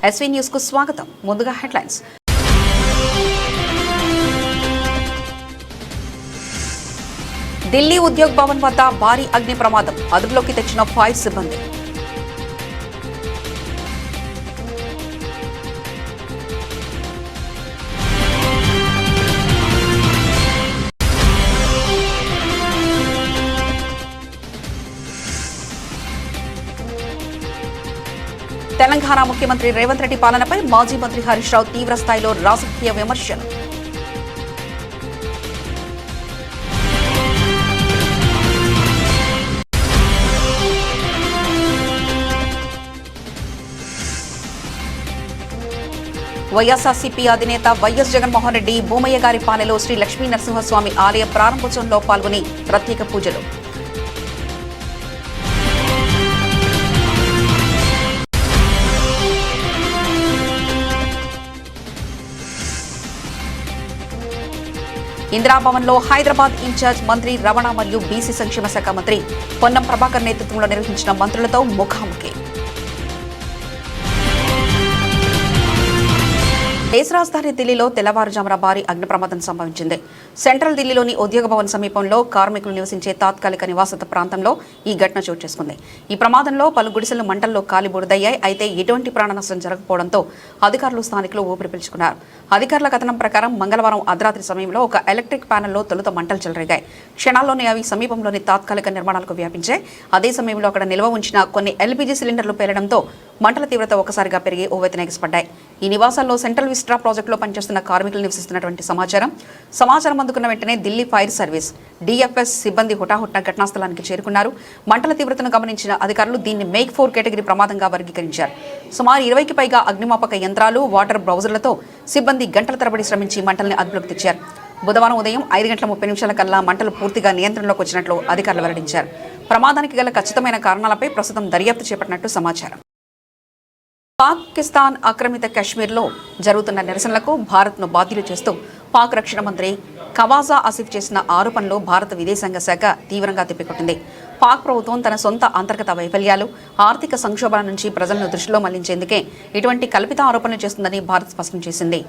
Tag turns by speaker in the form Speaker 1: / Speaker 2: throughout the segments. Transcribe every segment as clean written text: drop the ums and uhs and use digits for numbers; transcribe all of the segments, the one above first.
Speaker 1: SV news కు స్వాగతం. ముందుగా హెడ్లైన్స్. ఢిల్లీ ఉద్యోగ్ భవన్ వద్ద భారీ అగ్ని ప్రమాదం, అదుపులోకి తెచ్చిన ఫైర్ సిబ్బంది. తెలంగాణ ముఖ్యమంత్రి రేవంత్ రెడ్డి పాలనపై మాజీ మంత్రి హరీష్ రావు తీవ్ర స్థాయిలో రాజకీయ విమర్శలు. వైఎస్ఆర్సీపీ అధినేత వైఎస్ జగన్మోహన్ రెడ్డి భూమయ్య గారి పాలెలో శ్రీ లక్ష్మీ నరసింహస్వామి ఆలయ ప్రారంభోత్సవంలో పాల్గొని ప్రత్యేక పూజలు. ఇందిరాభవన్లో హైదరాబాద్ ఇన్ఛార్జ్ మంత్రి రమణ మరియు బీసీ సంక్షేమ శాఖ మంత్రి పొన్నం ప్రభాకర్ నేతృత్వంలో నిర్వహించిన మంత్రులతో ముఖాముఖి. దేశ రాజధాని ఢిల్లీలో తెల్లవారుజామున భారీ అగ్ని ప్రమాదం సంభవించింది. సెంట్రల్ ఢిల్లీలోని ఉద్యోగ భవన్ సమీపంలో కార్మికులు నివసించే తాత్కాలిక నివాసిత ప్రాంతంలో ఈ ఘటన చోటు చేసుకుంది. ఈ ప్రమాదంలో పలు గుడిసెలు మంటల్లో కాలిబూడిదయ్యాయి. అయితే ఎటువంటి ప్రాణ నష్టం జరగకపోవడంతో అధికారులు స్థానికులు ఊపిరి పీల్చుకున్నారు. అధికారుల కథనం ప్రకారం మంగళవారం అర్ధరాత్రి సమయంలో ఒక ఎలక్ట్రిక్ ప్యానెల్లో తొలుత మంటలు చెలరేగాయి. క్షణాల్లోనే అవి సమీపంలోని తాత్కాలిక నిర్మాణాలకు వ్యాపించాయి. అదే సమయంలో అక్కడ నిల్వ ఉంచిన కొన్ని ఎల్పీజీ సిలిండర్లు పేలడంతో మంటల తీవ్రత ఒక్కసారిగా పెరిగి ఓవెత్తున ఎగిసిపడ్డాయి. ఈ నివాసాల్లో సెంట్రల్ విస్ట్రా ప్రాజెక్టులో పనిచేస్తున్న కార్మికులు నివసిస్తున్నటువంటి సమాచారం అందుకున్న వెంటనే ఢిల్లీ ఫైర్ సర్వీస్ డిఎఫ్ఎస్ సిబ్బంది హుటాహుట్న ఘటనా స్థలానికి చేరుకున్నారు. మంటల తీవ్రతను గమనించిన అధికారులు దీన్ని మేక్ 4 కేటగిరీ ప్రమాదంగా వర్గీకరించారు. సుమారు 20కి పైగా అగ్నిమాపక యంత్రాలు, వాటర్ బ్రౌజర్లతో సిబ్బంది గంటల తరబడి శ్రమించి మంటల్ని అదుపులోకి తెచ్చారు. బుధవారం ఉదయం 5:30 కల్లా మంటలు పూర్తిగా నియంత్రణలోకి వచ్చినట్లు అధికారులు వెల్లడించారు. ప్రమాదానికి గల ఖచ్చితమైన కారణాలపై ప్రస్తుతం దర్యాప్తు చేపట్టినట్టు సమాచారం. పాకిస్తాన్ ఆక్రమిత కశ్మీర్లో జరుగుతున్న నిరసనలకు భారత్ను బాధ్యులు చేస్తూ పాక్ రక్షణ మంత్రి ఖవాజా ఆసిఫ్ చేసిన ఆరోపణలు భారత విదేశాంగ శాఖ తీవ్రంగా తిప్పికొట్టింది. పాక్ ప్రభుత్వం తన సొంత అంతర్గత వైఫల్యాలు, ఆర్థిక సంక్షోభాల నుంచి ప్రజలను దృష్టిలో మళ్లించేందుకే ఇటువంటి కల్పిత ఆరోపణలు చేస్తుందని భారత్ స్పష్టం చేసింది.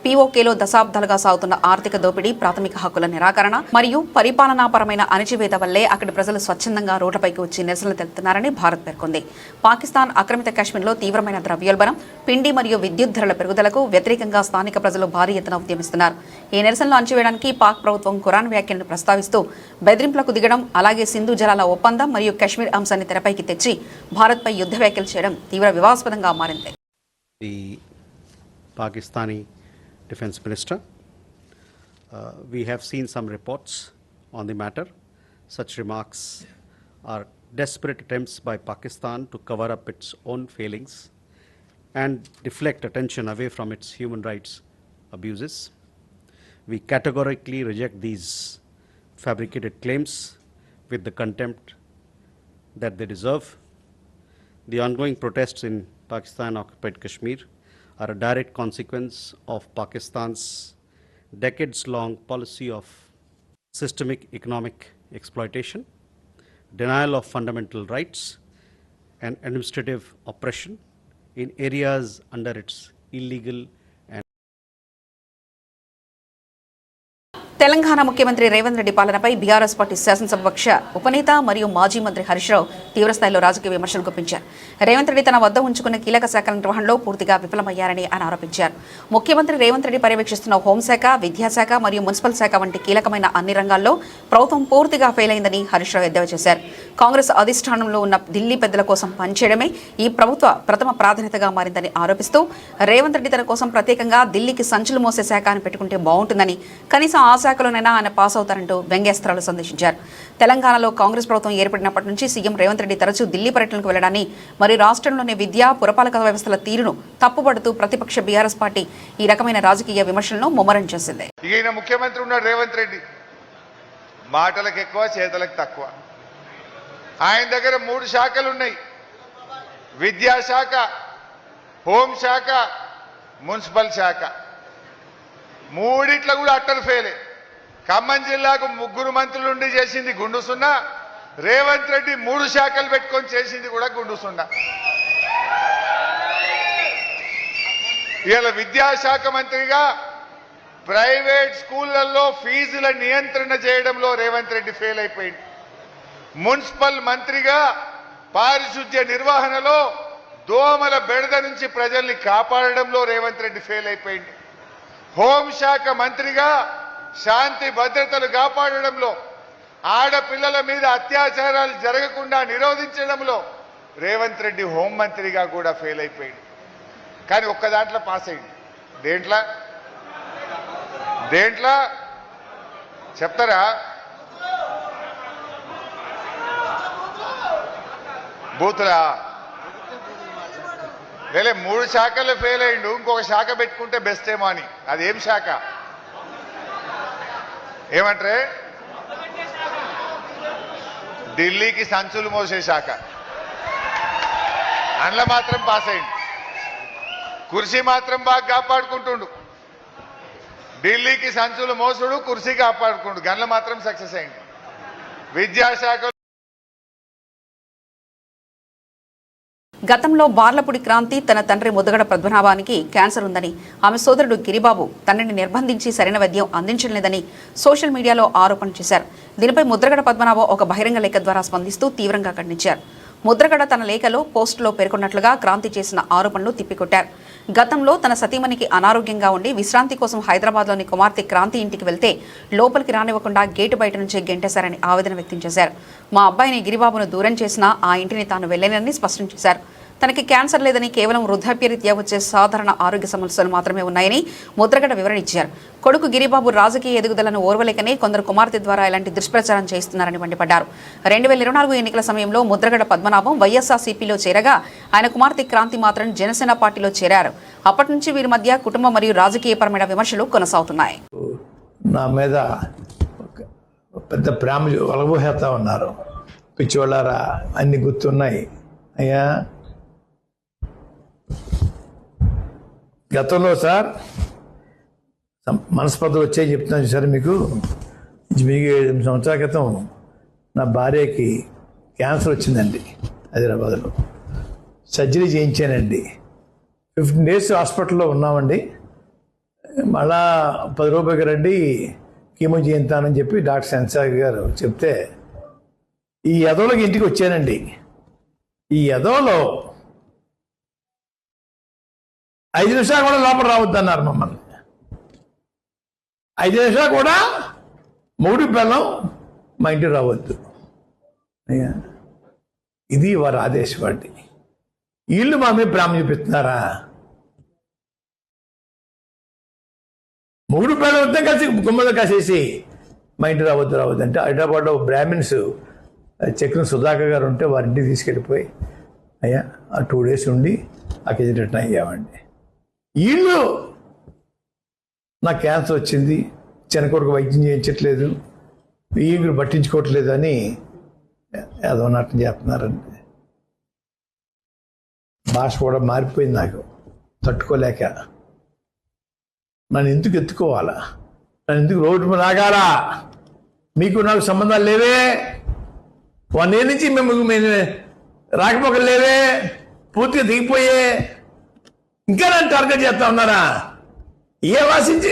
Speaker 1: పీఓకేలో దశాబ్దాలుగా సాగుతున్న ఆర్థిక దోపిడీ, ప్రాథమిక హక్కుల నిరాకరణ మరియు పరిపాలనాపరమైన అణచివేత వల్లే అక్కడి ప్రజలు స్వచ్ఛందంగా రోడ్లపైకి వచ్చి నిరసనలు తెలుపుతున్నారని భారత్ పేర్కొంది. పాకిస్తాన్ ఆక్రమిత కాశ్మీర్లో తీవ్రమైన ద్రవ్యోల్బణం, పిండి మరియు విద్యుత్ ధరల పెరుగుదలకు వ్యతిరేకంగా స్థానిక ప్రజలు భారీ ఎత్తున ఉద్యమిస్తున్నారు. ఈ నిరసనలు అణచివేయడానికి పాక్ ప్రభుత్వం ఖురాన్ వ్యాఖ్యలను ప్రస్తావిస్తూ బెదిరింపులకు దిగడం, అలాగే సింధు జలాల ఒప్పందం మరియు కశ్మీర్ అంశాన్ని తెరపైకి తెచ్చి భారత్పై యుద్ధ వ్యాఖ్యలు చేయడం తీవ్ర వివాదాస్పదంగా మారింది.
Speaker 2: Pakistani Defense Minister, we have seen some reports on the matter. Such remarks are desperate attempts by Pakistan to cover up its own failings and deflect attention away from its human rights abuses. We categorically reject these fabricated claims with the contempt that they deserve. The ongoing protests in Pakistan-occupied Kashmir are a direct consequence of Pakistan's decades-long policy of systemic economic exploitation, denial of fundamental rights, and administrative oppression in areas under its illegal.
Speaker 1: Telangana ముఖ్యమంత్రి రేవంత్ రెడ్డి పాలనపై BRS party శాసనసభాపక్ష ఉపనేత మరియు మాజీ మంత్రి హరీష్ రావు తీవ్రస్థాయిలో రాజకీయ విమర్శలు గుప్పించారు. రేవంత్ రెడ్డి తన వద్ద ఉంచుకున్న కీలక శాఖల నిర్వహణలో పూర్తిగా విఫలమయ్యారని ఆయన ఆరోపించారు. ముఖ్యమంత్రి రేవంత్ రెడ్డి పర్యవేక్షిస్తున్న హోంశాఖ, విద్యాశాఖ మరియు మున్సిపల్ శాఖ వంటి కీలకమైన అన్ని రంగాల్లో ప్రభుత్వం పూర్తిగా ఫెయిల్ అయిందని హరీష్ రావు ఎద్దేవా చేశారు. కాంగ్రెస్ అధిష్టానంలో ఉన్న ఢిల్లీ పెద్దల కోసం పనిచేయడమే ఈ ప్రభుత్వ ప్రథమ ప్రాధాన్యతగా మారిందని ఆరోపిస్తూ రేవంత్ రెడ్డి తన కోసం ప్రత్యేకంగా ఢిల్లీకి సంచులు మోసే శాఖ అని పెట్టుకుంటే బాగుంటుందని, కనీసం ఆ శాఖలోనైనా ఆయన పాస్ అవుతారంటూ వ్యంగ్యాస్త్రాలు సందేశించారు. తెలంగాణలో కాంగ్రెస్ ప్రభుత్వం ఏర్పడినప్పటి నుంచి సీఎం రేవంత్ రెడ్డి తరచూ ఢిల్లీ పర్యటనకు వెళ్లడాన్ని, మరి రాష్ట్రంలోని విద్యా, పురపాలక వ్యవస్థల తీరును తప్పుపడుతూ ప్రతిపక్ష బీఆర్ఎస్ పార్టీ ఈ రకమైన రాజకీయ విమర్శలను ముమ్మరం చేసింది.
Speaker 3: ఈయన ముఖ్యమంత్రి ఉన్నాడు రేవంత్ రెడ్డి, మాటలకు ఎక్కువ, చేతలకు తక్కువ. ఆయన దగ్గర 3 శాఖలు ఉన్నాయి: విద్యాశాఖ, హోంశాఖ, మున్సిపల్ శాఖ. మూడిట్లో కూడా అట్టలు ఫెయిలే. ఖమ్మం జిల్లాకు 3 మంత్రులు ఉండి చేసింది గుండు సున్నా, రేవంత్ రెడ్డి 3 శాఖలు పెట్టుకొని చేసింది కూడా గుండు సున్నా. ఇవాళ విద్యాశాఖ మంత్రిగా ప్రైవేట్ స్కూళ్లలో ఫీజుల నియంత్రణ చేయడంలో రేవంత్ రెడ్డి ఫెయిల్ అయిపోయింది. మున్సిపల్ మంత్రిగా పారిశుద్ధ్య నిర్వహణలో దోమల బెడద నుంచి ప్రజల్ని కాపాడడంలో రేవంత్ రెడ్డి ఫెయిల్ అయిపోయింది. హోంశాఖ మంత్రిగా శాంతి భద్రతలు కాపాడడంలో, ఆడపిల్లల మీద అత్యాచారాలు జరగకుండా నిరోధించడంలో రేవంత్ రెడ్డి హోంమంత్రిగా కూడా ఫెయిల్ అయిపోయింది. కానీ ఒక్క దాంట్లో పాస్ అయింది. దేంట్లో చెప్తారా? బూతులా? వేలే 3 శాఖల్లో ఫెయిల్ అయ్యిండు. ఇంకొక శాఖ పెట్టుకుంటే బెస్ట్ ఏమో అని. అదేం శాఖ? ఏమంటారే? ఢిల్లీకి సంచులు మోసే శాఖ. అందులో మాత్రం పాస్ అయ్యిండు. కుర్చీ మాత్రం బాగా కాపాడుకుంటుండు. ఢిల్లీకి సంచులు మోసుడు, కుర్చీ కాపాడుకుంటు, గన్ల మాత్రం సక్సెస్ అయింది. విద్యాశాఖ
Speaker 1: గతంలో బార్లపూడి క్రాంతి తన తండ్రి ముద్దగడ పద్మనాభానికి క్యాన్సర్ ఉందని, ఆమె సోదరుడు గిరిబాబు తండ్రిని నిర్బంధించి సరైన వైద్యం అందించలేదని సోషల్ మీడియాలో ఆరోపణలు చేశారు. దీనిపై ముద్రగడ పద్మనాభం ఒక బహిరంగ లేఖ ద్వారా స్పందిస్తూ తీవ్రంగా ఖండించారు. ముద్రగడ తన లేఖలో పోస్టులో పేర్కొన్నట్లుగా క్రాంతి చేసిన ఆరోపణలు తిప్పికొట్టారు. గతంలో తన సతీమణికి అనారోగ్యంగా ఉండి విశ్రాంతి కోసం హైదరాబాద్లోని కుమార్తె క్రాంతి ఇంటికి వెళ్తే లోపలికి రానివ్వకుండా గేటు బయట నుంచే గెంటేశారని ఆవేదన వ్యక్తం చేశారు. మా అబ్బాయిని గిరిబాబును దూరం చేసినా ఆ ఇంటిని తాను వెళ్లేనని స్పష్టం చేశారు. తనకి క్యాన్సర్ లేదని, కేవలం వృద్ధాప్యరీత్యా వచ్చే సాధారణ ఆరోగ్య సమస్యలు మాత్రమే ఉన్నాయని ముద్రగడ వివరణ ఇచ్చారు. కొడుకు గిరిబాబు రాజకీయ ఎదుగుదలను ఓర్వలేకనే కొందరు కుమార్తె ద్వారా ఇలాంటి దుష్ప్రచారం చేస్తున్నారని మండిపడ్డారు. 2024 ఎన్నికల సమయంలో ముద్రగడ పద్మనాభం వైఎస్ఆర్సీపీలో చేరగా ఆయన కుమార్తె క్రాంతి మాత్రం జనసేన పార్టీలో చేరారు. అప్పటి నుంచి వీరి మధ్య కుటుంబ మరియు రాజకీయపరమైన విమర్శలు కొనసాగుతున్నాయి.
Speaker 4: నా మీద పెద్ద ప్రేమ వలబోహేస్తా ఉన్నారు. పిచ్చివాళ్ళారా, అన్ని గుర్తున్నాయి అయ్యా. గతంలో సార్ మనస్పర్ధలు వచ్చాయి చెప్తున్నాను సార్ మీకు 7 సంవత్సరాల క్రితం నా భార్యకి క్యాన్సర్ వచ్చిందండి. హైదరాబాద్లో సర్జరీ చేయించానండి. 15 days హాస్పిటల్లో ఉన్నామండి. మళ్ళా 10 రూపాయలకి రండి కీమో చేయించానని చెప్పి డాక్టర్ సెన్సార్ గారు చెప్తే ఈ ఎదవలకి ఇంటికి వచ్చానండి. ఈ ఎదవలో 5 నిమిషాలు కూడా లోపల రావద్దన్నారు మమ్మల్ని. 5 నిమిషాలు కూడా మూడు పిల్లం మా ఇంటికి రావద్దు. అయ్యా, ఇది వారి ఆదేశపడి వీళ్ళు మా మీద ప్రేమ చూపిస్తున్నారా? మూడు పిల్లలు వద్ద కలిసి గుమ్మలో కాసేసి మా ఇంటికి రావద్దు అంటే హైదరాబాద్లో బ్రాహ్మిన్స్ చక్రం సుధాకర్ గారు ఉంటే వారింటికి తీసుకెళ్ళిపోయి అయ్యా ఆ 2 days ఉండి ఆ కేజీ రిటర్న్ అయ్యామండి. వీళ్ళు నాకు క్యాన్సర్ వచ్చింది, చిన్న కొడుకు వైద్యం చేయించట్లేదు, వీళ్ళు పట్టించుకోవట్లేదు అని ఏదో నాటం చేస్తున్నారండి. భాష కూడా మారిపోయింది నాకు తట్టుకోలేక. నన్ను ఎందుకు ఎత్తుకోవాలా? నన్ను ఎందుకు రోడ్డు మీద ఆగాలా? మీకు నాకు సంబంధాలు లేవే, 1 year నుంచి మేము రాకపోకలు లేవే, పూర్తిగా దిగిపోయే, ఇంకా నన్ను టార్గెట్ చేస్తా ఉన్నారా? ఏ వాసించి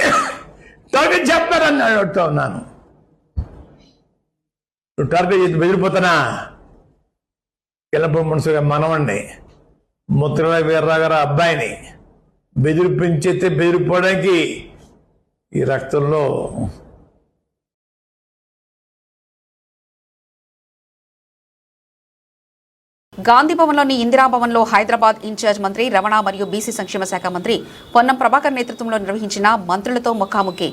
Speaker 4: టార్గెట్ చేస్తారని అడుగుతా ఉన్నాను. నువ్వు టార్గెట్ చేసి బెదిరిపోతానా? కిలప మనసుగా మనవండి ముద్రల వీర్రావు గారు అబ్బాయిని బెదిరిపించేస్తే బెదిరిపోవడానికి ఈ రక్తంలో
Speaker 1: గాంధీ భవన్లోని ఇందిరాభవన్లో హైదరాబాద్ ఇన్ఛార్జ్ మంత్రి రమణ మరియు బీసీ సంక్షేమ శాఖ మంత్రి పొన్నం ప్రభాకర్ నేతృత్వంలో నిర్వహించిన మంత్రులతో ముఖాముఖి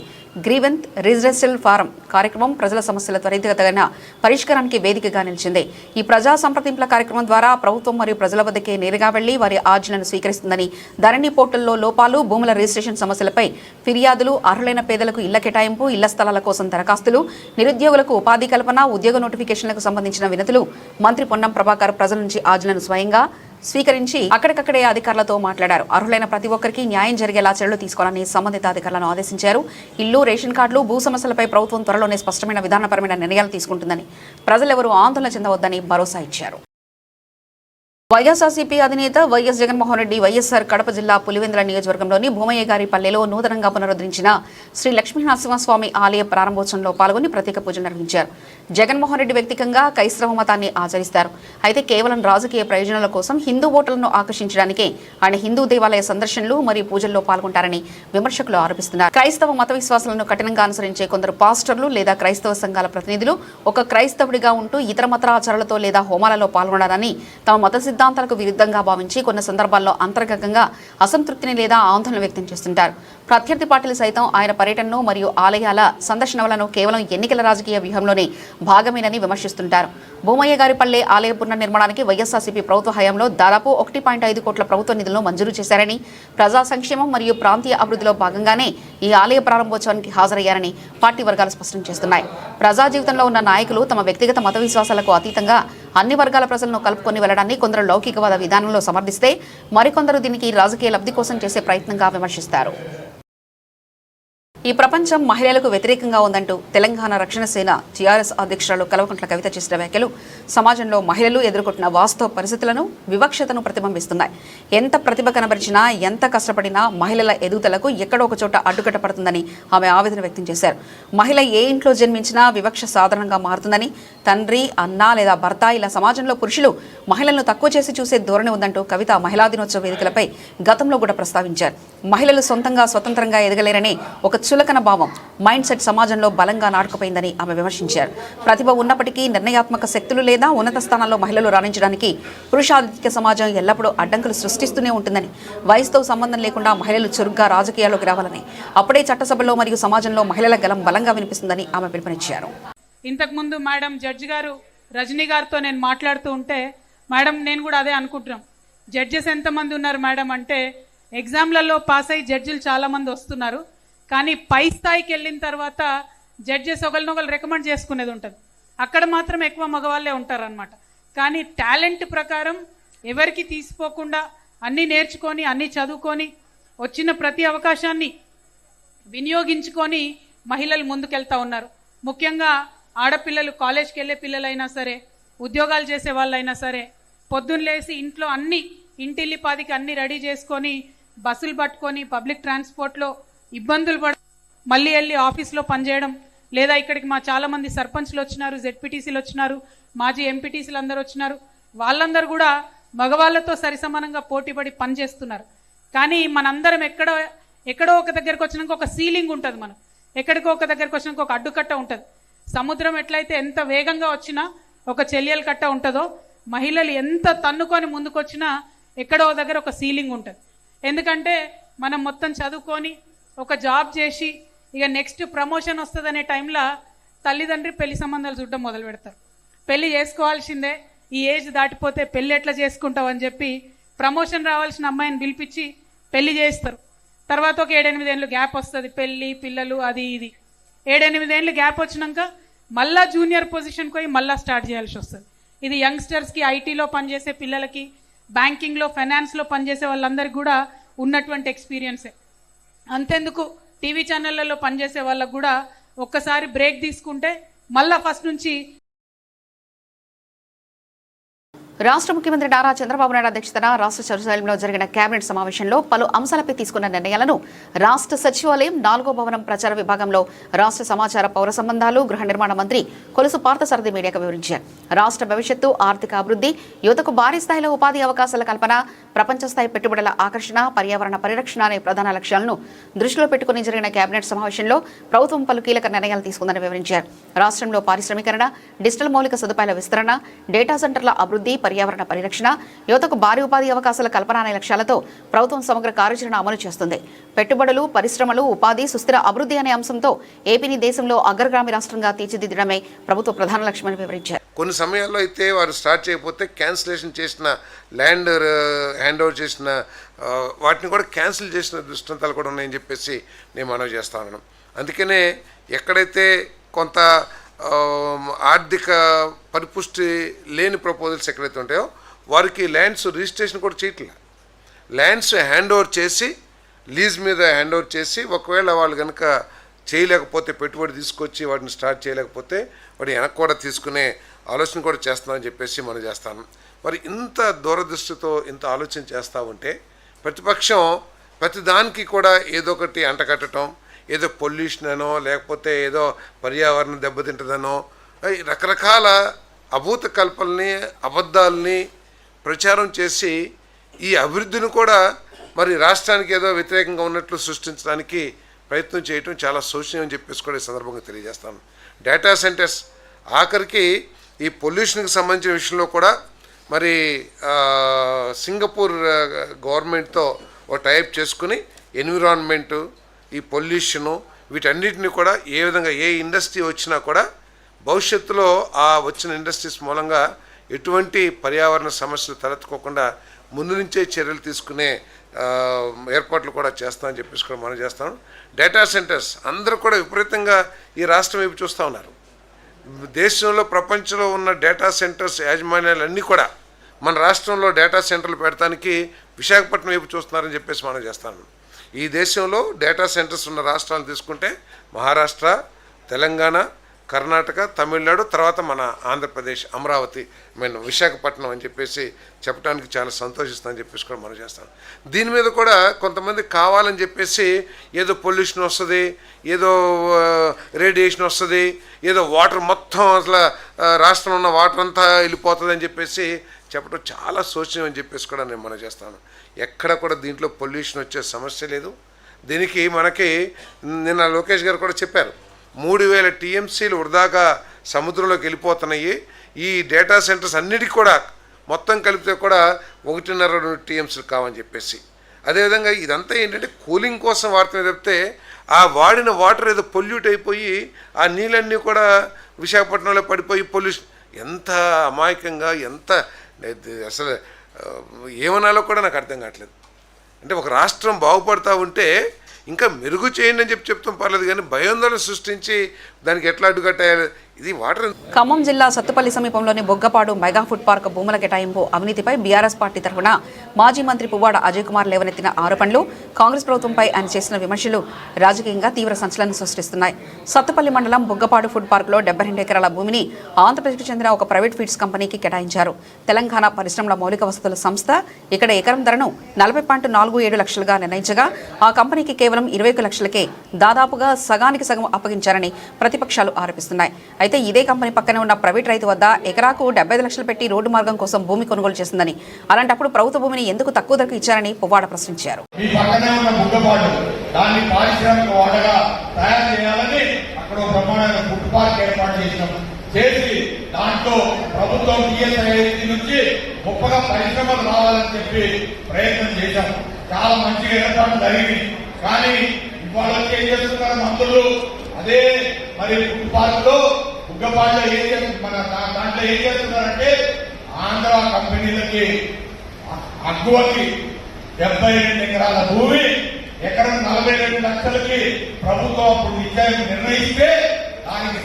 Speaker 1: గ్రీవెంత్ రిజిస్ట్రల్ ఫారం కార్యక్రమం ప్రజల సమస్యల త్వరితగతిన పరిష్కారానికి వేదికగా నిలిచింది. ఈ ప్రజా సంప్రదింపుల కార్యక్రమం ద్వారా ప్రభుత్వం మరియు ప్రజల వద్దకే నేరుగా వెళ్లి వారి ఆర్జీలను స్వీకరిస్తుందని, ధరణి పోర్టల్లో లోపాలు, భూముల రిజిస్ట్రేషన్ సమస్యలపై ఫిర్యాదులు, అర్హులైన పేదలకు ఇళ్ల కేటాయింపు, ఇళ్ల స్థలాల కోసం దరఖాస్తులు, నిరుద్యోగులకు ఉపాధి కల్పన, ఉద్యోగ నోటిఫికేషన్లకు సంబంధించిన వినతులు మంత్రి పొన్నం ప్రభాకర్ ప్రజల నుంచి ఆర్జీలను స్వయంగా స్వీకరించి అక్కడికక్కడే అధికారులతో మాట్లాడారు. అర్హులైన ప్రతి ఒక్కరికి న్యాయం జరిగేలా చర్యలు తీసుకోవాలని సంబంధిత అధికారులను ఆదేశించారు. ఇల్లు, రేషన్ కార్డులు, భూ సమస్యలపై ప్రభుత్వం త్వరలోనే స్పష్టమైన విధానపరమైన నిర్ణయాలు తీసుకుంటుందని, ప్రజలెవరూ ఆందోళన చెందవద్దని భరోసా ఇచ్చారు. వైఎస్ఆర్సీపీ అధినేత వైఎస్ జగన్మోహన్ రెడ్డి వైఎస్ఆర్ కడప జిల్లా పులివెందుల నియోజకవర్గంలోని భూమయ్య గారి పల్లెలో నూతనంగా పునరుద్ధరించిన శ్రీ లక్ష్మీనరసింహస్వామి ఆలయ ప్రారంభోత్సవంలో పాల్గొని ప్రత్యేక పూజలు నిర్వహించారు. జగన్మోహన్ రెడ్డి వ్యక్తిగతంగా క్రైస్తవ మతాన్ని ఆచరిస్తారు. అయితే కేవలం రాజకీయ ప్రయోజనాల కోసం హిందూ ఓటర్లను ఆకర్షించడానికే ఆయన హిందూ దేవాలయ సందర్శనలు మరియు పూజల్లో పాల్గొంటారని విమర్శకులు ఆరోపిస్తున్నారు. క్రైస్తవ మత విశ్వాసాలను కఠినంగా అనుసరించే కొందరు పాస్టర్లు లేదా క్రైస్తవ సంఘాల ప్రతినిధులు ఒక క్రైస్తవుడిగా ఉంటూ ఇతర మతాచారాలతో లేదా హోమాలలో పాల్గొనడాన్ని తమ మత సిద్ధాంతాలకు విరుద్ధంగా భావించి కొన్ని సందర్భాల్లో అంతర్గతంగా అసంతృప్తిని లేదా ఆందోళన వ్యక్తం చేస్తుంటారు. ప్రత్యర్థి పార్టీలు సైతం ఆయన పర్యటనను మరియు ఆలయాల సందర్శనలను కేవలం ఎన్నికల రాజకీయ వ్యూహంలోనే భాగమేనని విమర్శిస్తుంటారు. భూమయ్య గారి పల్లె ఆలయ పునర్నిర్మాణానికి వైఎస్ఆర్సీపీ ప్రభుత్వ హయాంలో దాదాపు 1.5 కోట్ల ప్రభుత్వ నిధులను మంజూరు చేశారని, ప్రజా సంక్షేమం మరియు ప్రాంతీయ అభివృద్ధిలో భాగంగానే ఈ ఆలయ ప్రారంభోత్సవానికి హాజరయ్యారని పార్టీ వర్గాలు స్పష్టం చేస్తున్నాయి. ప్రజా జీవితంలో ఉన్న నాయకులు తమ వ్యక్తిగత మత విశ్వాసాలకు అతీతంగా అన్ని వర్గాల ప్రజలను కలుపుకొని వెళ్లడాన్ని కొందరు లౌకికవాద విధానంలో సమర్థిస్తే, మరికొందరు దీనికి రాజకీయ లబ్ధి కోసం చేసే ప్రయత్నంగా విమర్శిస్తారు. ఈ ప్రపంచం మహిళలకు వ్యతిరేకంగా ఉందంటూ తెలంగాణ రక్షణ సేన టీఆర్ఎస్ అధ్యక్షురాలు కల్వకుంట్ల కవిత చేసిన వ్యాఖ్యలు సమాజంలో మహిళలు ఎదుర్కొంటున్న వాస్తవ పరిస్థితులను, వివక్షతను ప్రతిబింబిస్తున్నాయి. ఎంత ప్రతిభ కనబరిచినా, ఎంత కష్టపడినా మహిళల ఎదుగుదలకు ఎక్కడో ఒక చోట అడ్డుకట్ట పడుతుందని ఆమె ఆవేదన వ్యక్తం చేశారు. మహిళ ఏ ఇంట్లో జన్మించినా వివక్ష సాధారణంగా మారుతుందని, తండ్రి, అన్న లేదా భర్త ఇలా సమాజంలో పురుషులు మహిళలను తక్కువ చేసి చూసే ధోరణి ఉందంటూ కవిత మహిళా దినోత్సవ వేదికలపై గతంలో కూడా ప్రస్తావించారు. మహిళలు సొంతంగా స్వతంత్రంగా ఎదగలేరనే ఒక చులకన భావం, మైండ్ సెట్ సమాజంలో బలంగా నాటుకుపోయిందని ఆమె విమర్శించారు. ప్రతిభ ఉన్నప్పటికీ నిర్ణయాత్మక శక్తులు లేదా ఉన్నత స్థానాల్లో మహిళలు రాణించడానికి పురుషాధిక్య సమాజం ఎల్లప్పుడూ అడ్డంకులు సృష్టిస్తూనే ఉంటుందని, వయసుతో సంబంధం లేకుండా మహిళలు చురుగ్గా రాజకీయాల్లోకి రావాలని, అప్పుడే చట్టసభలో మరియు సమాజంలో మహిళల గలం బలంగా వినిపిస్తుందని ఆమె పిలుపునిచ్చారు.
Speaker 5: ఇంతకుముందు మేడం జడ్జి గారు రజనీ గారితో నేను మాట్లాడుతూ ఉంటే, మేడం నేను కూడా అదే అనుకుంటున్నాం, జడ్జెస్ ఎంతమంది ఉన్నారు మేడం అంటే, ఎగ్జామ్లలో పాస్ అయ్యి జడ్జిలు చాలా మంది వస్తున్నారు, కానీ పై స్థాయికి వెళ్ళిన తర్వాత జడ్జెస్ ఒకరినొకరు రికమెండ్ చేసుకునేది ఉంటుంది. అక్కడ మాత్రం ఎక్కువ మగవాళ్ళే ఉంటారనమాట. కానీ టాలెంట్ ప్రకారం ఎవరికి తీసిపోకుండా అన్నీ నేర్చుకొని, అన్నీ చదువుకొని, వచ్చిన ప్రతి అవకాశాన్ని వినియోగించుకొని మహిళలు ముందుకెళ్తా ఉన్నారు. ముఖ్యంగా ఆడపిల్లలు, కాలేజ్కి వెళ్ళే పిల్లలైనా సరే, ఉద్యోగాలు చేసే వాళ్ళైనా సరే, పొద్దున్న లేసి ఇంట్లో అన్ని ఇంటిల్లిపాదికి అన్ని రెడీ చేసుకొని బస్సులు పట్టుకొని పబ్లిక్ ట్రాన్స్పోర్ట్లో ఇబ్బందులు పడ, మళ్ళీ వెళ్ళి ఆఫీస్లో పనిచేయడం, లేదా ఇక్కడికి మా చాలామంది సర్పంచ్లు వచ్చినారు, జెడ్పీటీసీలు వచ్చినారు, మాజీ ఎంపీటీసీలు అందరూ వచ్చినారు. వాళ్ళందరూ కూడా మగవాళ్ళతో సరిసమానంగా పోటీపడి పనిచేస్తున్నారు. కానీ మనందరం ఎక్కడో ఒక దగ్గరకు వచ్చినాక ఒక సీలింగ్ ఉంటుంది, మనం ఎక్కడికో ఒక దగ్గరకు వచ్చినాక ఒక అడ్డుకట్ట ఉంటుంది. సముద్రం ఎట్లయితే ఎంత వేగంగా వచ్చినా ఒక చెల్లెల కట్ట ఉంటుందో, మహిళలు ఎంత తన్నుకొని ముందుకొచ్చినా ఎక్కడో దగ్గర ఒక సీలింగ్ ఉంటుంది. ఎందుకంటే మనం మొత్తం చదువుకొని ఒక జాబ్ చేసి ఇక నెక్స్ట్ ప్రమోషన్ వస్తుందనే టైంలో తల్లిదండ్రి పెళ్లి సంబంధాలు చూడడం మొదలు పెడతారు. పెళ్లి చేసుకోవాల్సిందే, ఈ ఏజ్ దాటిపోతే పెళ్లి ఎట్లా చేసుకుంటావు అని చెప్పి ప్రమోషన్ రావాల్సిన అమ్మాయిని పిలిపించి పెళ్లి చేస్తారు. తర్వాత ఒక 7-8 ఏళ్ళు గ్యాప్ వస్తుంది, పెళ్లి, పిల్లలు, అది ఇది. 7-8 ఏళ్ళు గ్యాప్ వచ్చినాక మళ్ళా జూనియర్ పొజిషన్కి పోయి మళ్ళీ స్టార్ట్ చేయాల్సి వస్తుంది. ఇది యంగ్స్టర్స్కి, ఐటీలో పనిచేసే పిల్లలకి, బ్యాంకింగ్లో, ఫైనాన్స్లో పనిచేసే వాళ్ళందరికీ కూడా ఉన్నటువంటి ఎక్స్పీరియన్సే. అంతెందుకు టీవీ ఛానళ్లలో పనిచేసే వాళ్ళకు కూడా ఒక్కసారి బ్రేక్ తీసుకుంటే మళ్ళా ఫస్ట్ నుంచి.
Speaker 1: రాష్ట్ర ముఖ్యమంత్రి నారా చంద్రబాబు నాయుడు అధ్యక్షతన రాష్ట్ర సచివాలయంలో జరిగిన కేబినెట్ సమావేశంలో పలు అంశాలపై తీసుకున్న నిర్ణయాలను రాష్ట్ర సచివాలయం 4వ భవనం ప్రచార విభాగంలో రాష్ట్ర సమాచార, పౌర సంబంధాలు, గృహ నిర్మాణ మంత్రి కొలుసు పార్థసారథి మీడియాకు వివరించారు. రాష్ట్ర భవిష్యత్తు, ఆర్థిక అభివృద్ధి, యువతకు భారీ స్థాయిలో ఉపాధి అవకాశాల కల్పన, ప్రపంచ స్థాయి పెట్టుబడుల ఆకర్షణ, పర్యావరణ పరిరక్షణ అనే ప్రధాన లక్ష్యాలను దృష్టిలో పెట్టుకుని జరిగిన కేబినెట్ సమావేశంలో ప్రభుత్వం పలు కీలక నిర్ణయాలు తీసుకుందని వివరించారు. రాష్ట్రంలో పారిశ్రామికరణ, డిజిటల్ మౌలిక సదుపాయాల విస్తరణ, డేటా సెంటర్ల అభివృద్ధి, పర్యావరణ పరిరక్షణ, యువతకు భారీ ఉపాధి అవకాశాల కల్పన అనే లక్ష్యాలతో ప్రభుత్వం సమగ్ర కార్యాచరణ అమలు చేస్తుంది. పెట్టుబడులు, పరిశ్రమలు, ఉపాధి, సుస్థిర అభివృద్ధి అనే అంశంతో ఏపీని దేశంలో అగ్రగామి రాష్ట్రంగా తీర్చిదిద్దడమే ప్రభుత్వ ప్రధాన లక్ష్యమని వివరించారు.
Speaker 6: కొన్ని సమయాల్లో అయితే వారు స్టార్ట్ చేయకపోతే క్యాన్సిలేషన్ చేసిన ల్యాండ్ హ్యాండ్ ఓవర్ చేసిన వాటిని కూడా క్యాన్సిల్ చేసిన దృష్టాంతాలు కూడా ఉన్నాయని చెప్పేసి నేను మనవి చేస్తా ఉన్నాను. అందుకనే ఎక్కడైతే కొంత ఆర్థిక పరిపుష్టి లేని ప్రపోజల్స్ ఎక్కడైతే ఉంటాయో వారికి ల్యాండ్స్ రిజిస్ట్రేషన్ కూడా చేయట్లేదు. ల్యాండ్స్ హ్యాండ్ ఓవర్ చేసి, లీజ్ మీద హ్యాండ్ ఓవర్ చేసి, ఒకవేళ వాళ్ళు కనుక చేయలేకపోతే, పెట్టుబడి తీసుకొచ్చి వాటిని స్టార్ట్ చేయలేకపోతే వాటి వెనక్కి కూడా తీసుకునే ఆలోచన కూడా చేస్తున్నామని చెప్పేసి మనం చేస్తాను. మరి ఇంత దూరదృష్టితో ఇంత ఆలోచన చేస్తూ ఉంటే ప్రతిపక్షం ప్రతి దానికి కూడా ఏదో ఒకటి అంటకట్టడం, ఏదో పొల్యూషన్ అనో లేకపోతే ఏదో పర్యావరణం దెబ్బతింటుందనో రకరకాల అభూత కల్పనల్ని అబద్ధాలని ప్రచారం చేసి ఈ అభివృద్ధిని కూడా మరి రాష్ట్రానికి ఏదో వ్యతిరేకంగా ఉన్నట్లు సృష్టించడానికి ప్రయత్నం చేయటం చాలా శోచనీయం అని చెప్పేసి కూడా ఈ సందర్భంగా తెలియజేస్తాను. డేటా సెంటర్స్ ఆఖరికి ఈ పొల్యూషన్కి సంబంధించిన విషయంలో కూడా మరి సింగపూర్ గవర్నమెంట్తో ఒక టైప్ చేసుకుని ఎన్విరాన్మెంటు, ఈ పొల్యూషను వీటన్నిటిని కూడా ఏ విధంగా ఏ ఇండస్ట్రీ వచ్చినా కూడా భవిష్యత్తులో ఆ వచ్చిన ఇండస్ట్రీస్ మూలంగా ఎటువంటి పర్యావరణ సమస్యలు తలెత్తుకోకుండా ముందు నుంచే చర్యలు తీసుకునే ఏర్పాట్లు కూడా చేస్తామని చెప్పేసి కూడా మనం చేస్తాం. డేటా సెంటర్స్ అందరూ కూడా విపరీతంగా ఈ రాష్ట్రం వైపు చూస్తూ ఉన్నారు. దేశంలో ప్రపంచంలో ఉన్న డేటా సెంటర్స్ యాజమాన్యాలన్నీ కూడా మన రాష్ట్రంలో డేటా సెంటర్లు పెడతానికి విశాఖపట్నం వైపు చూస్తున్నారని చెప్పేసి మనం చేస్తాను. ఈ దేశంలో డేటా సెంటర్స్ ఉన్న రాష్ట్రాలు తీసుకుంటే మహారాష్ట్ర, తెలంగాణ, కర్ణాటక, తమిళనాడు, తర్వాత మన ఆంధ్రప్రదేశ్ అమరావతి విశాఖపట్నం అని చెప్పేసి చెప్పడానికి చాలా సంతోషిస్తామని చెప్పేసి కూడా మనం చేస్తాం. దీని మీద కూడా కొంతమంది కావాలని చెప్పేసి ఏదో పొల్యూషన్ వస్తుంది, ఏదో రేడియేషన్ వస్తుంది, ఏదో వాటర్ మొత్తం అసలు రాష్ట్రంలో ఉన్న వాటర్ అంతా వెళ్ళిపోతుంది అని చెప్పేసి చెప్పడం చాలా శోచనీయం అని చెప్పేసి కూడా నేను మనం చేస్తాను. ఎక్కడ కూడా దీంట్లో పొల్యూషన్ వచ్చే సమస్య లేదు. దీనికి మనకి నిన్న లోకేష్ గారు కూడా చెప్పారు, 3000 టీఎంసీలు వృధాగా సముద్రంలోకి వెళ్ళిపోతున్నాయి. ఈ డేటా సెంటర్స్ అన్నిటికీ కూడా మొత్తం కలిపితే కూడా 1.5-2 టీఎంసీలు కావని చెప్పేసి. అదేవిధంగా ఇదంతా ఏంటంటే కూలింగ్ కోసం వాడుతున్న తప్పితే ఆ వాడిన వాటర్ ఏదో పొల్యూట్ అయిపోయి ఆ నీళ్ళన్నీ కూడా విశాఖపట్నంలో పడిపోయి పొల్యూషన్. ఎంత అమాయకంగా, ఎంత అసలు ఏమనాలో కూడా నాకు అర్థం కావట్లేదు. అంటే ఒక రాష్ట్రం బాగుపడతా ఉంటే ఇంకా మెరుగు చేయండి అని చెప్తాం పర్లేదు, కానీ భయాందోళన సృష్టించి దానికి ఎట్లా అడ్డుకట్టాలి? ఇది వాటర్.
Speaker 1: ఖమ్మం జిల్లా సత్తుపల్లి సమీపంలోని బొగ్గపాడు మెగా ఫుడ్ పార్క్ భూముల కేటాయింపు అవినీతిపై బీఆర్ఎస్ పార్టీ తరఫున మాజీ మంత్రి పువ్వాడ అజయ్ కుమార్ లేవనెత్తిన ఆరోపణలు, కాంగ్రెస్ ప్రభుత్వంపై ఆయన చేసిన విమర్శలు రాజకీయంగా తీవ్ర సంచలనం సృష్టిస్తున్నాయి. సత్తుపల్లి మండలం బొగ్గపాడు ఫుడ్ పార్క్లో 72 ఎకరాల భూమిని ఆంధ్రప్రదేశ్కు చెందిన ఒక ప్రైవేట్ ఫీడ్స్ కంపెనీకి కేటాయించారు. తెలంగాణ పరిశ్రమల మౌలిక వసతుల సంస్థ ఇక్కడ ఎకరం ధరను 40.47 లక్షలుగా నిర్ణయించగా ఆ కంపెనీకి కేవలం 21 లక్షలకే దాదాపుగా సగానికి సగం అప్పగించారని ప్రతిపక్షాలు ఆరోపిస్తున్నాయి. అయితే ఇదే కంపెనీ పక్కనే ఉన్న ప్రైవేట్ రైతు వద్ద ఎకరాకు 75 లక్షలు పెట్టి రోడ్డు మార్గం కోసం భూమి కొనుగోలు చేసిందని, అలాంటప్పుడు ప్రభుత్వ భూమిని ఎందుకు తక్కువ ధరకు ఇచ్చారని పువ్వాడ ప్రశ్నించారు.
Speaker 7: చేసి దాంట్లో ప్రభుత్వం నుంచి గొప్పగా పరిశ్రమలు రావాలని చెప్పి ప్రయత్నం చేశాం. చాలా మంచిగా ఏర్పాటు జరిగింది. కానీ ఇవాళ ఏం చేస్తున్నారు మంత్రులు, అదే మరి ఫుడ్ పార్క్ లో బుగ్గపాడులో ఏం చేస్తున్నారు, దాంట్లో ఏం చేస్తున్నారంటే ఆంధ్ర కంపెనీలకి అగ్గువకి 72 ఎకరాల భూమి ఎకరం 42 లక్షలకి ప్రభుత్వం అప్పుడు విద్యార్థి నిర్ణయిస్తే దానికి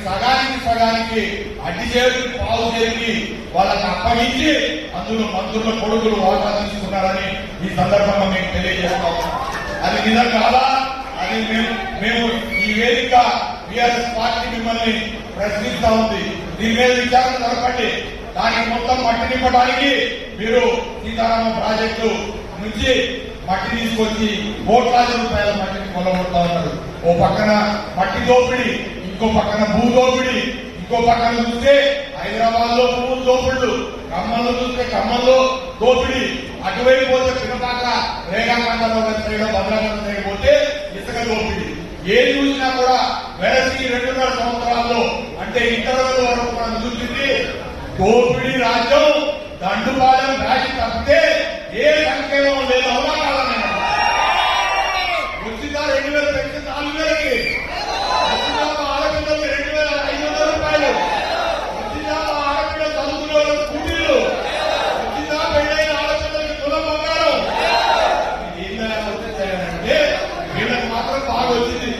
Speaker 7: సగానికి అడ్డి చేరికి పావు చేరికి వాళ్ళకి అప్పగించి అందులో మంత్రుల కొడుకులు వాటా తీసుకున్నారని ఈ సందర్భంగా మేము తెలియజేస్తాం. అది నిజం కాదా? అది మేము ఈ వేదిక బీఆర్ఎస్ పార్టీ మిమ్మల్ని ప్రశ్నిస్తా ఉంది. దీని మీద విచారణ జరపండి. దానికి మొత్తం మట్టి నింపడానికి మీరు సీతారామ ప్రాజెక్టు నుంచి మట్టి తీసుకొచ్చి కోట్లాది రూపాయల మట్టిని కొలగొడతా ఉన్నారు. ఓ పక్కన మట్టి దోపిడీ, ఇంకో పక్కన భూ దోపిడీ, ఇంకో పక్కన చూస్తే హైదరాబాద్ లో భూ దోపిళ్ళు, ఖమ్మంలో చూస్తే ఖమ్మంలో దోపిడీ, అటువైపు పోతే పినపాక రేగాకాండలో భద్రాకాండ పోతే ఇసుక దోపిడీ. ఏది చూసినా కూడా వెరసి 2.5 సంవత్సరాల్లో అంటే ఇంటర్వెల్ వరకు మనం చూసింది దోపిడీ రాజ్యం. దండుపాలెం రాజు తప్పితే ఏ సంక్షేమం లేదు. అవునా కాదనే ఉచిత 2000 పెన్షన్ 4000కి, ఉచిత ఆడపిల్లలకి 2500 రూపాయలు, ఉచిత ఆడపిల్ల చదువుకునే వాళ్ళకి స్కూటీలు, ఉచిత పెళ్ళైన ఆడపిల్లలకి కులం బంగారం. ఏంటంటే వీళ్ళకి మాత్రం బాగా వచ్చింది.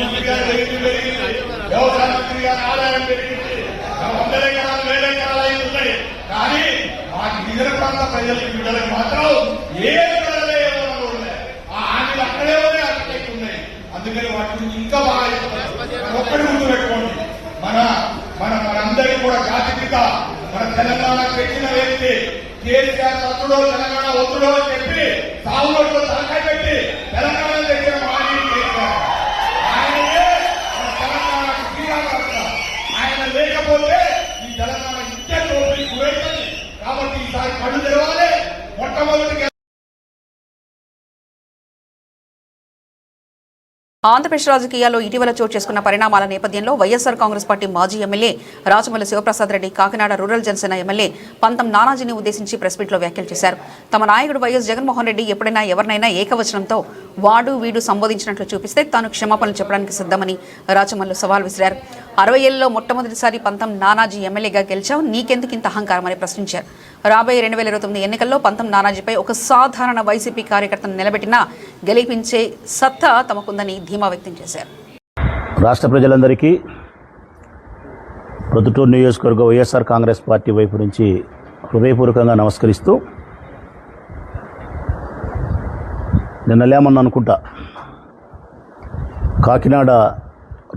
Speaker 7: మంత్రి గారు రైతు పెరిగింది, వ్యవసాయ మంత్రి గారి ఆదాయం పెరిగింది, 100 ఎకరాలు 1000 ఎకరాలు అయి ఉన్నాయి. కానీ మాకు ఇతర ప్రాంత ప్రజలకి వీళ్ళకి మాత్రం ఏ ఆ హామీలు అక్కడే ఉన్నాయి, అక్కడే ఉన్నాయి. అందుకని వాటి గురించి ఇంకా బాగా ఒక్కడి గుర్తు పెట్టుకోండి. మనందరికీ కూడా జాతి పిత మన తెలంగాణకు తెచ్చిన వ్యక్తి కేసీఆర్ తత్తుడో తెలంగాణ ఒత్తుడో అని చెప్పి సాగులో తలకాయ పెట్టి తెలంగాణ తెచ్చిన మాజీ కేసీఆర్. ఆయనయే మన తెలంగాణకు శ్రీరామరక్ష. ఆయన లేకపోతే ఈ తెలంగాణ ఇంకే దోపిడీ గురైందని. కాబట్టి ఈసారి కళ్ళు తెరవాలి. మొట్టమొదటి
Speaker 1: ఆంధ్రప్రదేశ్ రాజకీయాల్లో ఇటీవల చోటు చేసుకున్న పరిణామాల నేపథ్యంలో వైఎస్ఆర్ కాంగ్రెస్ పార్టీ మాజీ MLA Rachamalli Sivaprasad Reddy Kakinada rural Janasena MLA Pantham నానాజీని ఉద్దేశించి ప్రెస్ మీట్లో వ్యాఖ్యలు చేశారు. తమ నాయకుడు వైఎస్ జగన్మోహన్ రెడ్డి ఎప్పుడైనా ఎవరినైనా ఏకవచనంతో వాడు వీడు సంబోధించినట్లు చూపిస్తే తాను క్షమాపణలు చెప్పడానికి సిద్ధమని రాచమల్లు సవాల్ విసిరారు. 60 ఏళ్లలో మొట్టమొదటిసారి పంతం నానాజీ ఎమ్మెల్యేగా గెలిచావు, నీకెందుకు ఇంత అహంకారం అని ప్రశ్నించారు. రాబోయే 2029 ఎన్నికల్లో పంతం నానాజీపై ఒక సాధారణ వైసీపీ కార్యకర్తను నిలబెట్టినా గెలిపించే సత్తా తమకుందని ధీమా వ్యక్తం చేశారు.
Speaker 8: రాష్ట్ర ప్రజలందరికీ ప్రొద్దుటూరు నియోజకవర్గ వైఎస్ఆర్ కాంగ్రెస్ పార్టీ వైపు నుంచి హృదయపూర్వకంగా నమస్కరిస్తూ, నిన్న లేమన్నా అనుకుంటా కాకినాడ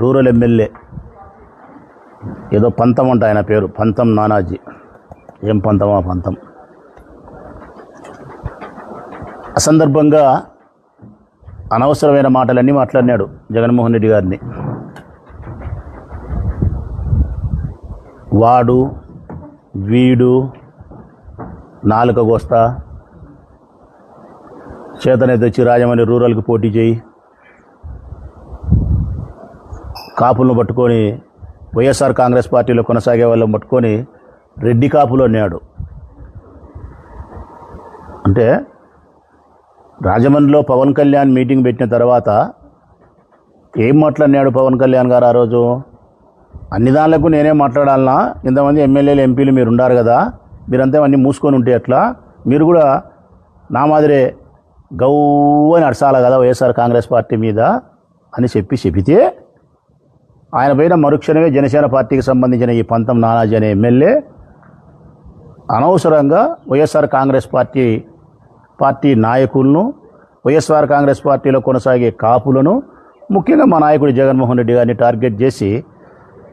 Speaker 8: రూరల్ ఎమ్మెల్యే ఏదో పంతం అంట, ఆయన పేరు పంతం నానాజీ. ఏం పంతమా పంతం. అసందర్భంగా అనవసరమైన మాటలన్నీ మాట్లాడినాడు జగన్మోహన్ రెడ్డి గారిని. వాడు వీడు నాలుక కోస్తా, చేతనైతే వచ్చి రాజమండ్రి రూరల్కి పోటీ చేయి, కాపులను పట్టుకొని వైఎస్ఆర్ కాంగ్రెస్ పార్టీలో కొనసాగే వాళ్ళని పట్టుకొని రెడ్డి కాపులు అన్నాడు. అంటే రాజమండ్రిలో పవన్ కళ్యాణ్ మీటింగ్ పెట్టిన తర్వాత ఏం మాట్లాడినాడు పవన్ కళ్యాణ్ గారు ఆ రోజు? అన్ని దానిలకు నేనే మాట్లాడాలన్నా, ఇంతమంది ఎమ్మెల్యేలు ఎంపీలు మీరు ఉండారు కదా, మీరంతా అన్నీ మూసుకొని ఉంటే ఎట్లా, మీరు కూడా నా మాదిరే గౌ అని అడసాల కదా వైఎస్ఆర్ కాంగ్రెస్ పార్టీ మీద అని చెబితే ఆయన పైన మరుక్షణమే జనసేన పార్టీకి సంబంధించిన ఈ పంతం నానాజీ అనే ఎమ్మెల్యే అనవసరంగా వైఎస్ఆర్ కాంగ్రెస్ పార్టీ నాయకులను, వైఎస్ఆర్ కాంగ్రెస్ పార్టీలో కొనసాగే కాపులను, ముఖ్యంగా మా నాయకుడు జగన్మోహన్ రెడ్డి గారిని టార్గెట్ చేసి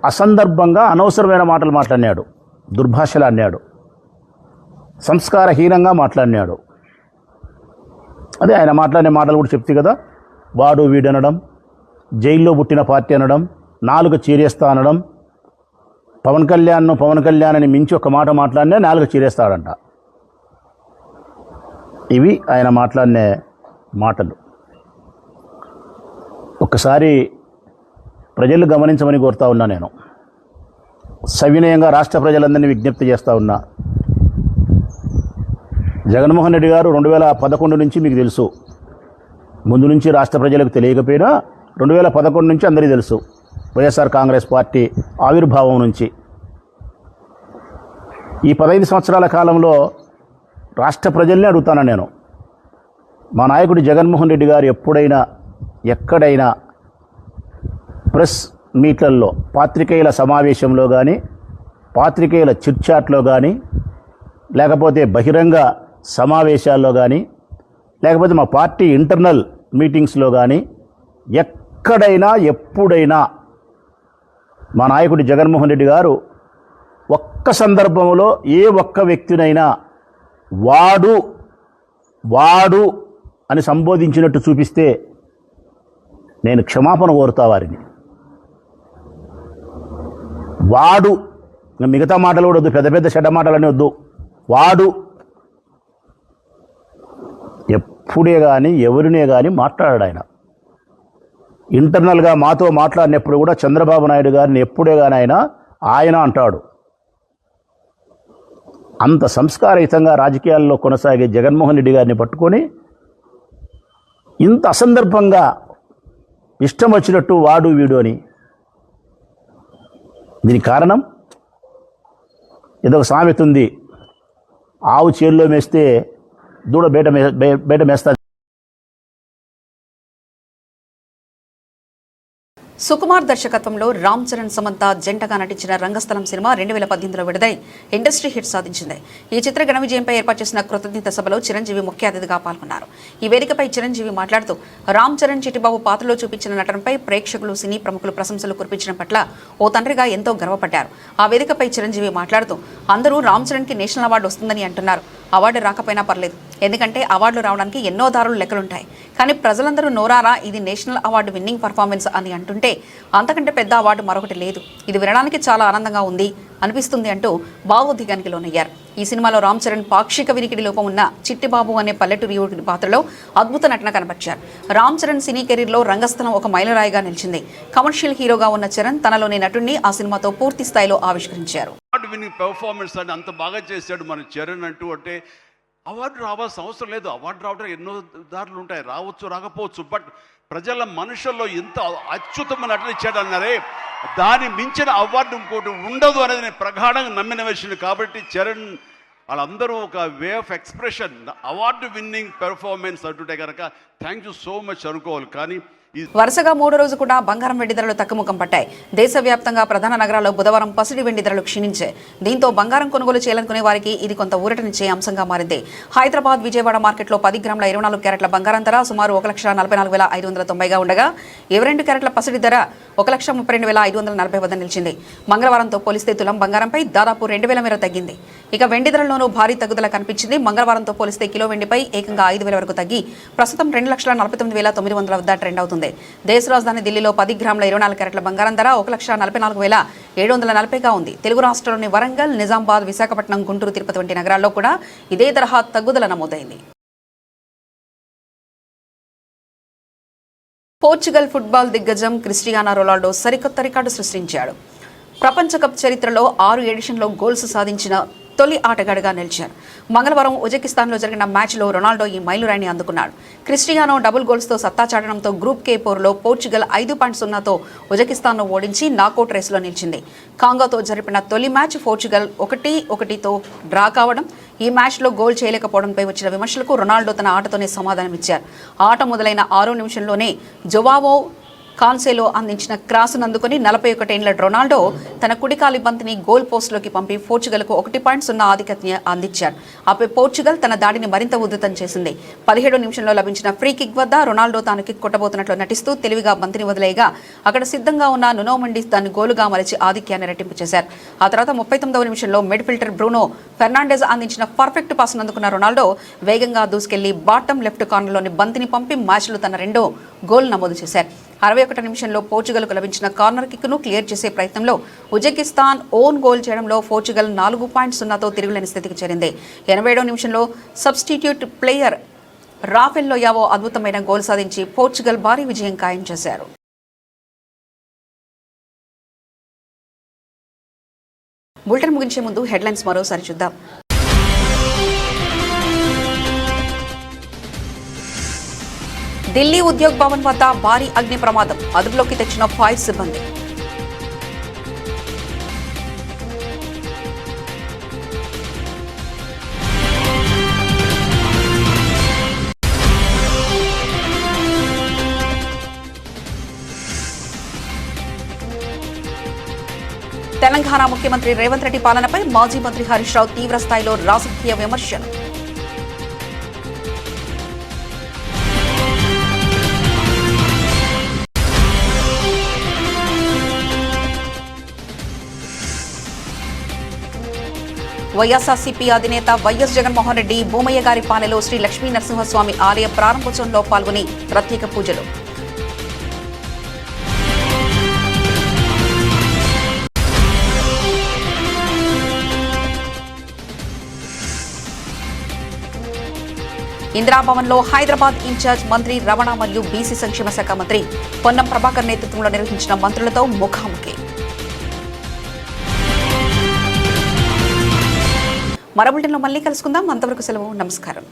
Speaker 8: అసందర్భంగా అనవసరమైన మాటలు మాట్లాడినాడు, దుర్భాషలు అన్నాడు, సంస్కారహీనంగా మాట్లాడినాడు. అదే ఆయన మాట్లాడిన మాటలు కూడా చెప్తే కదా, వాడు వీడు అనడం, జైల్లో పుట్టిన పార్టీ అనడం, నాలుగు చీరేస్తా అనడం, పవన్ కళ్యాణ్ అని మించి ఒక మాట మాట్లాడినా నాలుగు చీరేస్తాడంట. ఇవి ఆయన మాట్లాడిన మాటలు. ఒక్కసారి ప్రజలు గమనించమని కోరుతా ఉన్నా. నేను సవినయంగా రాష్ట్ర ప్రజలందరినీ విజ్ఞప్తి చేస్తూ ఉన్నా. జగన్మోహన్ రెడ్డి గారు 2011 నుంచి మీకు తెలుసు, ముందు నుంచి రాష్ట్ర ప్రజలకు తెలియకపోయినా 2011 నుంచి అందరికీ తెలుసు. వైఎస్ఆర్ కాంగ్రెస్ పార్టీ ఆవిర్భావం నుంచి ఈ 15 సంవత్సరాల కాలంలో రాష్ట్ర ప్రజల్ని అడుగుతాను నేను, మా నాయకుడు జగన్మోహన్ రెడ్డి గారు ఎప్పుడైనా ఎక్కడైనా ప్రెస్ మీట్లలో, పాత్రికేయుల సమావేశంలో కానీ, పాత్రికేయుల చిట్చాట్లో కానీ, లేకపోతే బహిరంగ సమావేశాల్లో కానీ, లేకపోతే మా పార్టీ ఇంటర్నల్ మీటింగ్స్లో కానీ ఎక్కడైనా ఎప్పుడైనా మా నాయకుడు జగన్మోహన్ రెడ్డి గారు ఒక్క సందర్భంలో ఏ ఒక్క వ్యక్తినైనా వాడు అని సంబోధించినట్టు చూపిస్తే నేను క్షమాపణ కోరుతా వారిని. వాడు, మిగతా మాటలు కూడా వద్దు, పెద్ద పెద్ద చెడ్డ మాటలన్నీ వద్దు. వాడు ఎప్పుడే కానీ ఎవరినే కానీ మాట్లాడాడు ఆయన. ఇంటర్నల్గా మాతో మాట్లాడినప్పుడు కూడా చంద్రబాబు నాయుడు గారిని ఎప్పుడే కానీ ఆయన అంటాడు. అంత సంస్కారయుతంగా రాజకీయాల్లో కొనసాగే జగన్మోహన్ రెడ్డి గారిని పట్టుకొని ఇంత అసందర్భంగా ఇష్టం వచ్చినట్టు వాడు వీడు అని. దీనికి కారణం ఏదో ఒక సామెత ఉంది, ఆవు చేల్లో మేస్తే దూడ బయట మేస్తుంది.
Speaker 1: సుకుమార్ దర్శకత్వంలో రామ్ చరణ్ సమంత జంటగా నటించిన రంగస్థలం సినిమా 2018లో విడుదలై ఇండస్ట్రీ హిట్ సాధించింది. ఈ చిత్ర ఘన విజయంపై ఏర్పాటు చేసిన కృతజ్ఞత సభలో చిరంజీవి ముఖ్య అతిథిగా పాల్గొన్నారు. ఈ వేదికపై చిరంజీవి మాట్లాడుతూ రామ్ చరణ్ చిట్టిబాబు పాత్రలో చూపించిన నటనపై ప్రేక్షకులు, సినీ ప్రముఖులు ప్రశంసలు కురిపించడం పట్ల ఓ తండ్రిగా ఎంతో గర్వపడ్డారు. ఆ వేదికపై చిరంజీవి మాట్లాడుతూ అందరూ రామ్ చరణ్కి నేషనల్ అవార్డు వస్తుందని అంటున్నారు. అవార్డు రాకపోయినా పర్లేదు, ఎందుకంటే అవార్డులు రావడానికి ఎన్నో దారులు లెక్కలుంటాయి. కానీ ప్రజలందరూ నోరారా ఇది నేషనల్ అవార్డు విన్నింగ్ పర్ఫార్మెన్స్ అని అంటుంటే అంతకంటే పెద్ద అవార్డు మరొకటి లేదు. ఇది వినడానికి చాలా ఆనందంగా ఉంది అనిపిస్తుంది అంటూ భావోద్వేగానికి లోనయ్యారు. ఈ సినిమాలో రామ్ చరణ్ పాక్షిక వినికిడి లోపం ఉన్న చిట్టిబాబు అనే పల్లెటూరి యువకుడి పాత్రలో అద్భుత నటన కనబర్చారు. రామ్ చరణ్ సినీ కెరీర్లో రంగస్థలం ఒక మైలురాయిగా నిలిచింది. కమర్షియల్ హీరోగా ఉన్న చరణ్ తనలోని నటుడిని ఆ సినిమాతో పూర్తి స్థాయిలో ఆవిష్కరించారు.
Speaker 9: పెర్ఫార్మెన్స్ అని అంత బాగా చేశాడు మన చరణ్ అంటే అవార్డు రావాల్సిన అవసరం లేదు. అవార్డు రావడం ఎన్నో దారులు ఉంటాయి, రావచ్చు రాకపోవచ్చు. బట్ ప్రజల మనుషుల్లో ఎంత అత్యుత్తమ నటన ఇచ్చాడు అన్నారే, దాన్ని మించిన అవార్డు ఇంకోటి ఉండదు అనేది నేను ప్రగాఢంగా నమ్మిన విషయం. కాబట్టి చరణ్ వాళ్ళందరూ ఒక way of expression, award winning performance అంటుంటే కనుక థ్యాంక్ యూ సో మచ్ అనుకోవాలి. కానీ
Speaker 1: వరుసగా 3 రోజు కూడా బంగారం వెండి ధరలు తగ్గుముఖం పట్టాయి. దేశవ్యాప్తంగా ప్రధాన నగరాల్లో బుధవారం పసిడి వెండి ధరలు క్షీణించాయి. దీంతో బంగారం కొనుగోలు చేయాలనుకునే వారికి ఇది కొంత ఊరటనిచ్చే అంశంగా మారింది. హైదరాబాద్, విజయవాడ మార్కెట్లో 10 గ్రాముల 24 క్యారెట్ల బంగారం ధర సుమారు 1,44,590గా ఉండగా 22 క్యారెట్ల పసిడి ధర 1,32,540 వద్ద నిలిచింది. మంగళవారంతో పోలిస్తే తులం బంగారంపై దాదాపు 2,000 మేర తగ్గింది. ఇక వెండి ధరల్లోనూ భారీ తగ్గుదల కనిపించింది. మంగళవారంతో పోలిస్తే కిలో వెండిపై ఏకంగా 5,000 వరకు తగ్గి ప్రస్తుతం 2,49,900 వద్ద ట్రెండ్ అవుతుంది. దేశ రాజధాని ఢిల్లీలో 10 గ్రాముల 24 క్యారెట్ల బంగారం ధర 1,44,740గా ఉంది. తెలుగు రాష్ట్రాల్లోని వరంగల్, నిజామాబాద్, విశాఖపట్నం, గుంటూరు, తిరుపతి వంటి నగరాల్లో కూడా ఇదే తరహా తగ్గుదల నమోదైంది. పోర్చుగల్ ఫుట్బాల్ దిగ్గజం క్రిస్టియానో రొనాల్డో సరికొత్త రికార్డు సృష్టించాడు. ప్రపంచ కప్ చరిత్రలో 6 ఎడిషన్లో గోల్స్ సాధించిన తొలి ఆటగాడిగా నిలిచారు. మంగళవారం ఉజ్బెకిస్తాన్లో జరిగిన మ్యాచ్లో రొనాల్డో ఈ మైలురాయిని అందుకున్నాడు. క్రిస్టియానో డబుల్ గోల్స్తో సత్తా చాటడంతో గ్రూప్ కే పోరులో పోర్చుగల్ 5.0తో ఉజ్బెకిస్తాన్ను ఓడించి నాకౌట్ రేసులో నిలిచింది. కాంగోతో జరిపిన తొలి మ్యాచ్ పోర్చుగల్ 1-1తో డ్రా కావడం, ఈ మ్యాచ్లో గోల్ చేయలేకపోవడంపై వచ్చిన విమర్శలకు రొనాల్డో తన ఆటతోనే సమాధానమిచ్చారు. ఆట మొదలైన 6వ నిమిషంలోనే జోవావో కాన్సెలో అందించిన క్రాసును అందుకుని 41 ఏళ్ల రొనాల్డో తన కుడికాలి బంతిని గోల్ పోస్టులోకి పంపి పోర్చుగల్కు 1.0 ఆధిక్యతను అందించారు. ఆపై పోర్చుగల్ తన దాడిని మరింత ఉధృతం చేసింది. 17వ నిమిషంలో లభించిన ఫ్రీ కిక్ వద్ద రొనాల్డో తాను కిక్ కొట్టబోతున్నట్లు నటిస్తూ తెలివిగా బంతిని వదిలేయగా అక్కడ సిద్ధంగా ఉన్న నునో మెండిస్ దాన్ని గోలుగా మలిచి ఆధిక్యాన్ని రెట్టింపు చేశారు. ఆ తర్వాత 39వ నిమిషంలో మిడ్ ఫిల్టర్ బ్రూనో ఫెర్నాండెజ్ అందించిన పర్ఫెక్ట్ పాస్ను అందుకున్న రొనాల్డో వేగంగా దూసుకెళ్లి బాటం లెఫ్ట్ కార్నర్లోని బంతిని పంపి మ్యాచ్లో తన 2వ గోల్ నమోదు చేశారు. 61 నిమిషంలో పోర్చుగల్కు లభించిన కార్నర్ కిక్ను క్లియర్ చేసే ప్రయత్నంలో ఉజ్బెకిస్తాన్ ఓన్ గోల్ చేయడంలో పోర్చుగల్ 4.0తో తిరుగులేని స్థితికి చేరింది. 87వ నిమిషంలో సబ్స్టిట్యూట్ ప్లేయర్ రాఫెల్ లోయావో అద్భుతమైన గోల్ సాధించి పోర్చుగల్ భారీ విజయం ఖాయం చేశారు. బులెటిన్ ముగించే ముందు హెడ్లైన్స్ మరోసారి చూద్దాం. ఢిల్లీ ఉద్యోగ్ భవన్ వద్ద భారీ అగ్ని ప్రమాదం, అదుపులోకి తెచ్చిన ఫైర్ సిబ్బంది. తెలంగాణ ముఖ్యమంత్రి రేవంత్ రెడ్డి పాలనపై మాజీ మంత్రి హరీష్ రావు తీవ్ర స్థాయిలో రాజకీయ విమర్శలు. వైఎస్ఆర్సీపీ అధినేత వైఎస్ జగన్మోహన్ రెడ్డి భూమయ్య గారి పాలెలో శ్రీ లక్ష్మీ నరసింహస్వామి ఆలయ ప్రారంభోత్సవంలో పాల్గొని ప్రత్యేక పూజలు. ఇందిరాభవన్లో హైదరాబాద్ ఇన్ఛార్జ్ మంత్రి రమణ మరియు బీసీ సంక్షేమ శాఖ మంత్రి పొన్నం ప్రభాకర్ నేతృత్వంలో నిర్వహించిన మంత్రులతో ముఖాముఖి. మరో బులెటిన్లో మళ్ళీ కలుసుకుందాం. అంతవరకు సెలవు. నమస్కారం.